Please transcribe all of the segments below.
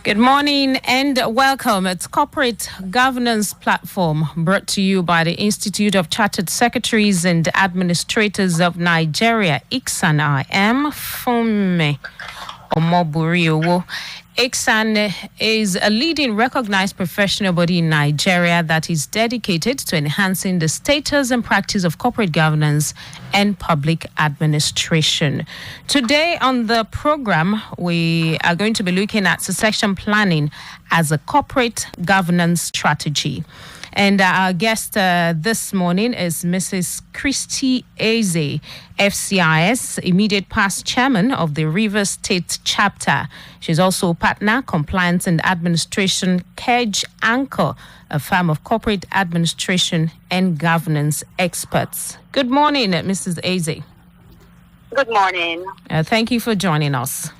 Good morning and welcome. It's Corporate Governance Platform brought to you by the Institute of Chartered Secretaries and Administrators of Nigeria, ICSAN. I am Funmi Omoburiyowo. ICSAN is a leading recognized professional body in Nigeria that is dedicated to enhancing the status and practice of corporate governance and public administration. Today on the program, we are going to be looking at succession planning as a corporate governance strategy. And our guest this morning is Mrs. CHRISTIE Eze, FCIS, immediate past chairman of the Rivers State chapter. She's also partner, compliance and administration, Kedge Anchor, a firm of corporate administration and governance experts. Good morning, Mrs. Eze. Good morning. Thank you for joining us.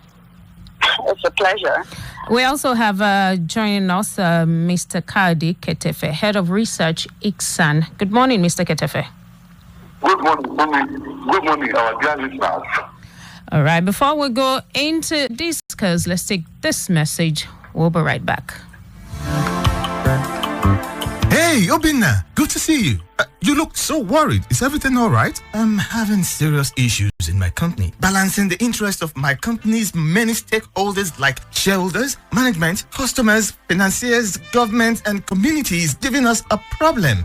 It's a pleasure. We also have joining us Mr. Kadi Ketefe, Head of Research, ICSAN. Good morning, Mr. Ketefe. Good morning, our dear listeners. All right, before we go into discuss, let's take this message. We'll be right back. Hey, Obinna, good to see you. You look so worried. Is everything all right? I'm having serious issues in my company. Balancing the interests of my company's many stakeholders like shareholders, management, customers, financiers, government, and community is giving us a problem.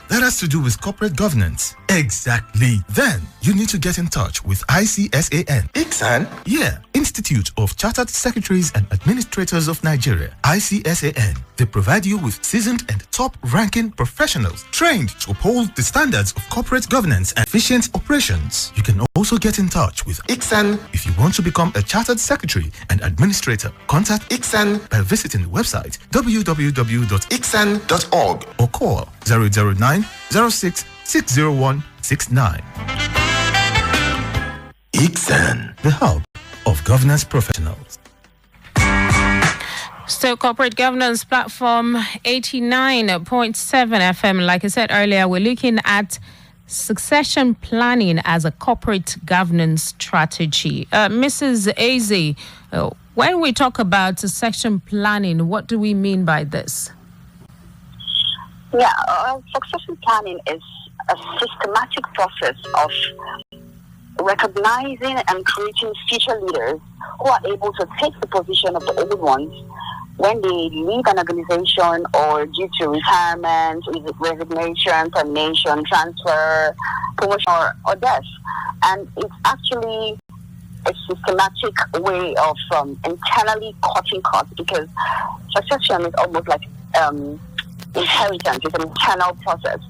That has to do with corporate governance. Exactly. Then, you need to get in touch with ICSAN. ICSAN? Yeah, Institute of Chartered Secretaries and Administrators of Nigeria. ICSAN. They provide you with seasoned and top-ranking professionals trained to uphold the standards of corporate governance and efficient operations. You can also get in touch with ICSAN if you want to become a chartered secretary and administrator. Contact ICSAN by visiting the website www.icsan.org or call 009 06 601 69. ICSAN, the hub of governance professionals. So, Corporate Governance Platform 89.7 FM. Like I said earlier, we're looking at succession planning as a corporate governance strategy. Mrs. Eze, when we talk about succession planning, what do we mean by this? Yeah, succession planning is a systematic process of recognizing and creating future leaders who are able to take the position of the old ones when they leave an organization or due to retirement, resignation, termination, transfer, promotion, or death. And it's actually a systematic way of internally cutting costs, because succession is almost like inheritance. It's an internal process.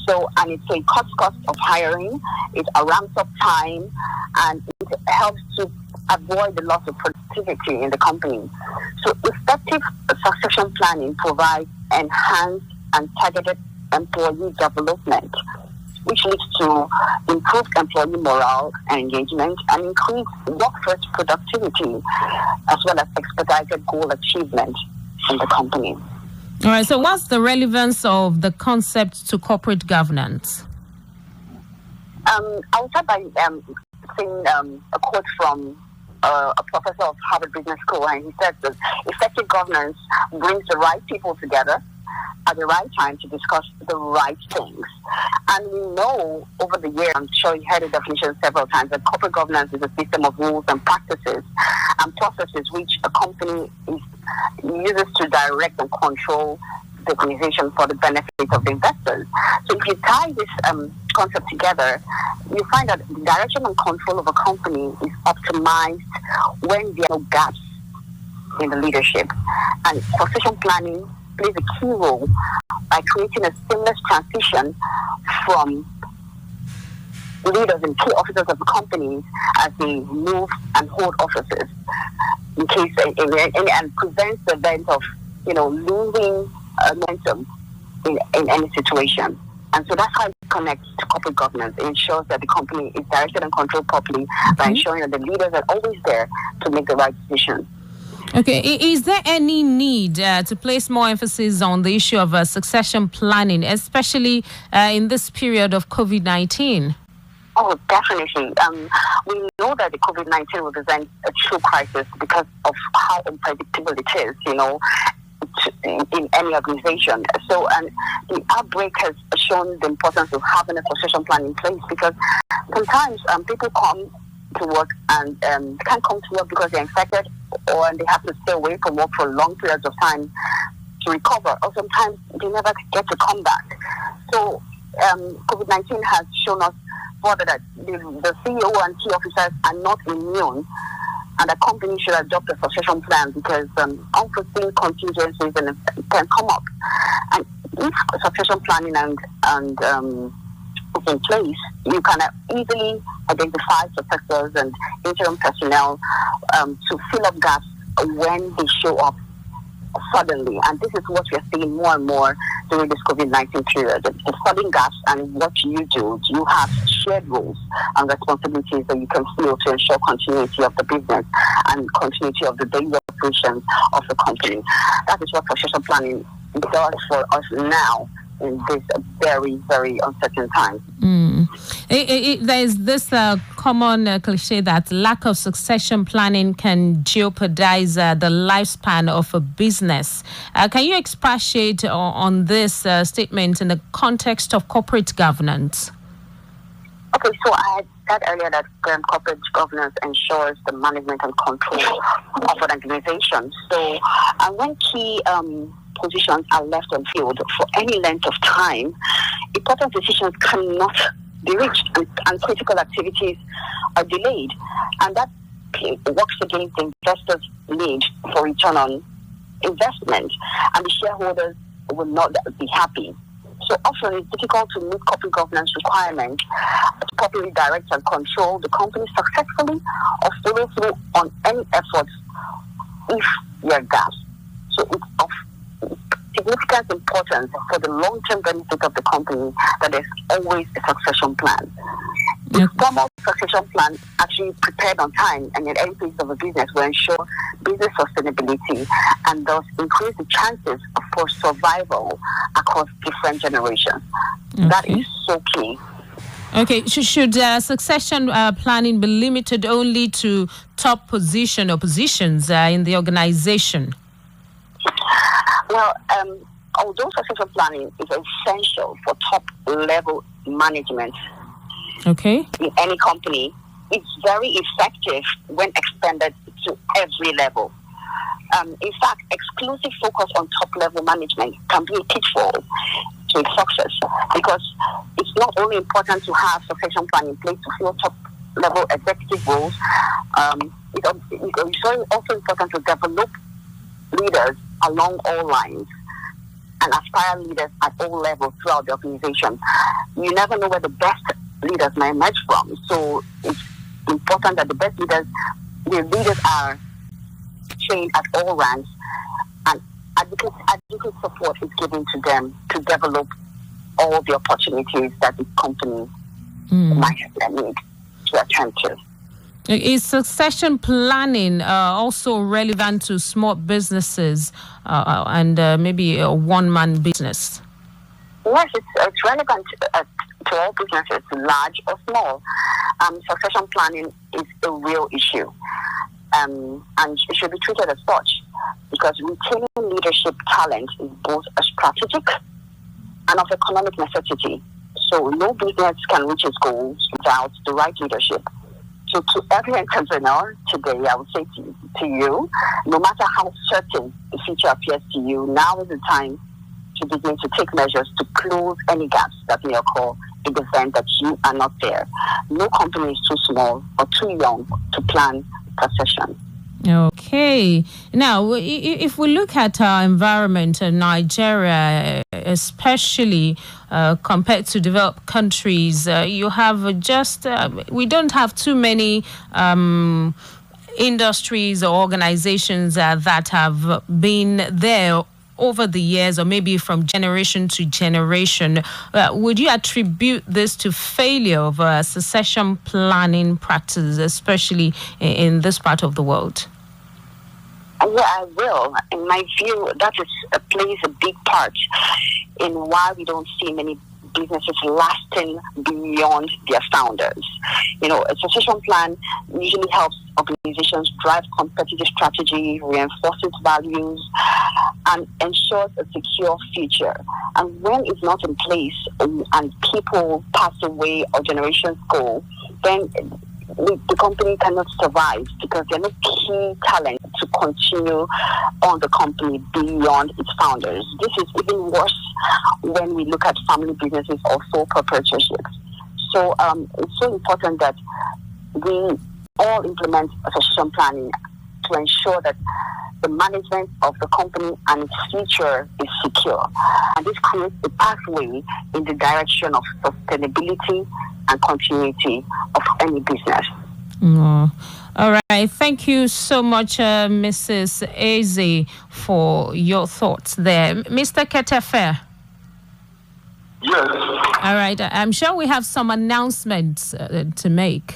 So, and it's a cuts cost of hiring, it ramps up time, and it helps to avoid the loss of productivity in the company. So effective succession planning provides enhanced and targeted employee development, which leads to improved employee morale and engagement and increased workforce productivity, as well as expedited goal achievement in the company. All right, so what's the relevance of the concept to corporate governance? I'll start by saying a quote from a professor of Harvard Business School, and he said that effective governance brings the right people together at the right time to discuss the right things. And we know over the years, I'm sure you heard the definition several times, that corporate governance is a system of rules and practices and processes which a company uses to direct and control the organization for the benefit of the investors. So if you tie this concept together, you find that the direction and control of a company is optimized when there are no gaps in the leadership. And succession planning plays a key role by creating a seamless transition from leaders and key officers of the companies as they move and hold offices, in case and prevents the event of losing momentum in any situation. And so that's how it connects to corporate governance. It ensures that the company is directed and controlled properly by ensuring that the leaders are always there to make the right decisions. Okay, is there any need to place more emphasis on the issue of succession planning, especially in this period of COVID-19? Oh, definitely. We know that the COVID-19 represents a true crisis because of how unpredictable it is, in any organization. So, and the outbreak has shown the importance of having a succession plan in place, because sometimes people come to work and can't come to work because they're infected, or they have to stay away from work for long periods of time to recover, or sometimes they never get to come back. So COVID-19 has shown us further that the CEO and key officers are not immune, and the company should adopt a succession plan, because unforeseen contingencies can come up. And if succession planning and is in place, you can easily identify successors and interim personnel to fill up gaps when they show up suddenly. And this is what we're seeing more and more during this COVID-19 period. The sudden gaps, and what you do. You have shared roles and responsibilities that you can fill to ensure continuity of the business and continuity of the daily operations of the company. That is what succession planning does for us now in this very, very uncertain time. There's this common cliche that lack of succession planning can jeopardize the lifespan of a business. Can you expatiate on this statement in the context of corporate governance? Okay, so I had said earlier that corporate governance ensures the management and control of an organization. So, and when key positions are left unfilled for any length of time, important decisions cannot be reached, and critical activities are delayed. And that works against the investors' need for return on investment, and the shareholders will not be happy. So often it's difficult to meet corporate governance requirements to properly direct and control the company successfully, or follow through on any efforts if there are gaps. So it's of significant importance for the long-term benefit of the company that there's always a succession plan. The formal succession plan actually prepared on time and in any phase of a business will ensure business sustainability and thus increase the chances for survival across different generations. Okay. That is so key. Okay, should succession planning be limited only to top position or positions in the organization? Well, although succession planning is essential for top-level management, okay, in any company, it's very effective when extended to every level. In fact, exclusive focus on top-level management can be a pitfall to its success, because it's not only important to have succession plan in place to fill top-level executive roles, it's also important to develop leaders along all lines and aspire leaders at all levels throughout the organization. You never know where the best leaders may emerge from, so it's important that the leaders are trained at all ranks, and adequate support is given to them to develop all the opportunities that the company might need to attend to. Is succession planning also relevant to small businesses and maybe a one-man business? Yes, it's relevant to all businesses, large or small. Succession planning is a real issue, and it should be treated as such, because retaining leadership talent is both a strategic and of economic necessity. So no business can reach its goals without the right leadership. So to every entrepreneur today, I would say to you, no matter how certain the future appears to you, now is the time to begin to take measures to close any gaps that may occur in the event that you are not there. No company is too small or too young to plan succession. Okay. Now, if we look at our environment in Nigeria, especially compared to developed countries, you have we don't have too many industries or organizations that have been there over the years, or maybe from generation to generation. Would you attribute this to failure of succession planning practices, especially in this part of the world? Yeah, I will. In my view, that plays a big part in why we don't see many businesses lasting beyond their founders. A succession plan usually helps organizations drive competitive strategy, reinforces values, and ensures a secure future. And when it's not in place and people pass away or generations go, then the company cannot survive because there are no key talent to continue on the company beyond its founders. This is even worse when we look at family businesses or sole proprietorships. So it's so important that we all implement succession planning to ensure that the management of the company and its future is secure. And this creates a pathway in the direction of sustainability and continuity of any business. All right. Thank you so much, Mrs. Eze, for your thoughts there. Mr. Ketefe. Yes. All right. I'm sure we have some announcements to make.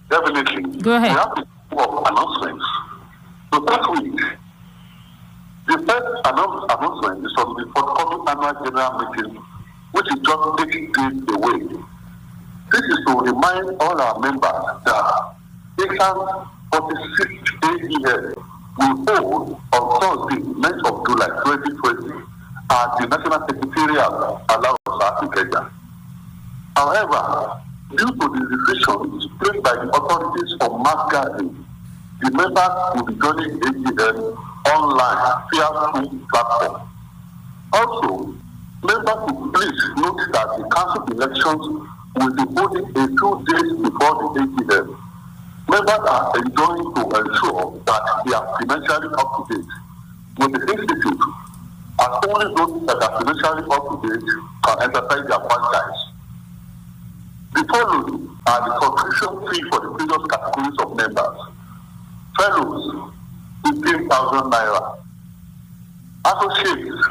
Definitely. Go ahead. We have to do announcements. So this week, the first announcement is from the forthcoming annual general meeting, which is just 8 days away. This is to remind all our members that ICSAN 46th AEL will hold on Thursday, 9th of July 2020 at the National Secretariat at Ikeja. However, due to the restrictions placed by the authorities on mass gathering, the members will be joining AEL online via Zoom platform. Also, members will please note that the council elections will be holding a few days before the AGM. Members are enjoined to ensure that they are financially up to date with the institute, as only those that are financially up to date can exercise their franchise. The following are the subscription fee for the previous categories of members. Fellows, 15,000 naira. Associates,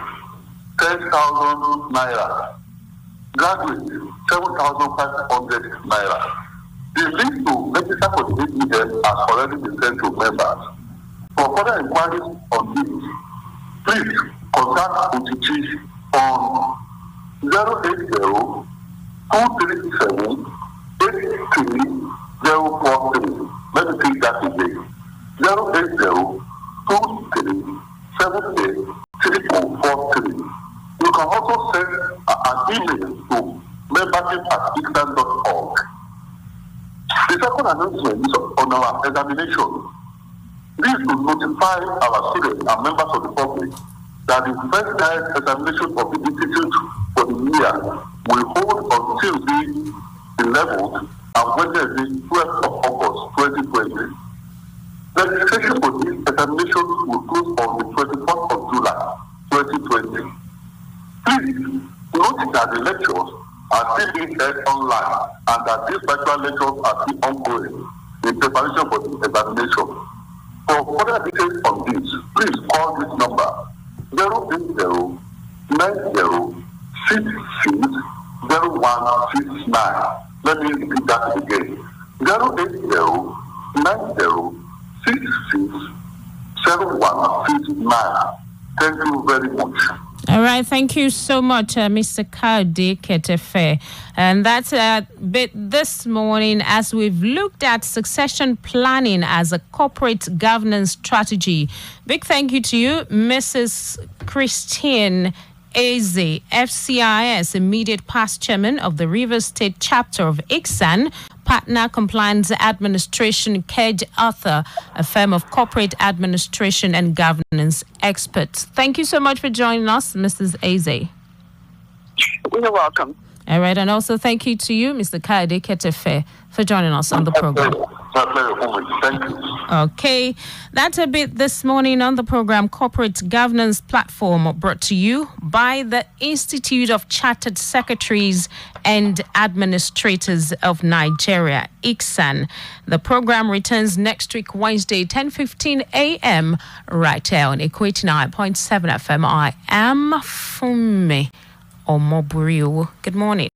10,000 naira. Graduates, 7,500 naira. The link to register for the AGM has already been sent to members. For further inquiries on this, please contact OTG on 080 237 83043. Let me take that again. 080 237 83043. You can also send an email to membership@icsan.org. The second announcement is on our examination. This will notify our students and members of the public that the first direct examination of the institute for the year will hold on Tuesday 11th and Wednesday 12th of August 2020. Registration for these examinations will close on the 24th of July 2020. Please note that the lectures are still being held online and that these virtual lectures are still ongoing in preparation for the examination. For further details on this, please call this number 080 90 66 0169. Let me repeat that again. 080 90 66 0169. Thank you very much. All right, thank you so much, Mr. Kayode Ketefe. And that's a bit this morning as we've looked at succession planning as a corporate governance strategy. Big thank you to you, Mrs. Christine Eze, FCIS, immediate past chairman of the Rivers State chapter of ICSAN, partner compliance administration, Kedge Arthur, a firm of corporate administration and governance experts. Thank you so much for joining us, Mrs. Eze. You're welcome. All right, and also thank you to you, Mr. Kayode Ketefe, for joining us on the program. Thank you. Okay, that's a bit this morning on the program Corporate Governance Platform, brought to you by the Institute of Chartered Secretaries and Administrators of Nigeria, ICSAN. The program returns next week, Wednesday, 10:15 a.m. right here on Equate 9.7 FM. I am Funmi Omoburiu. Good morning.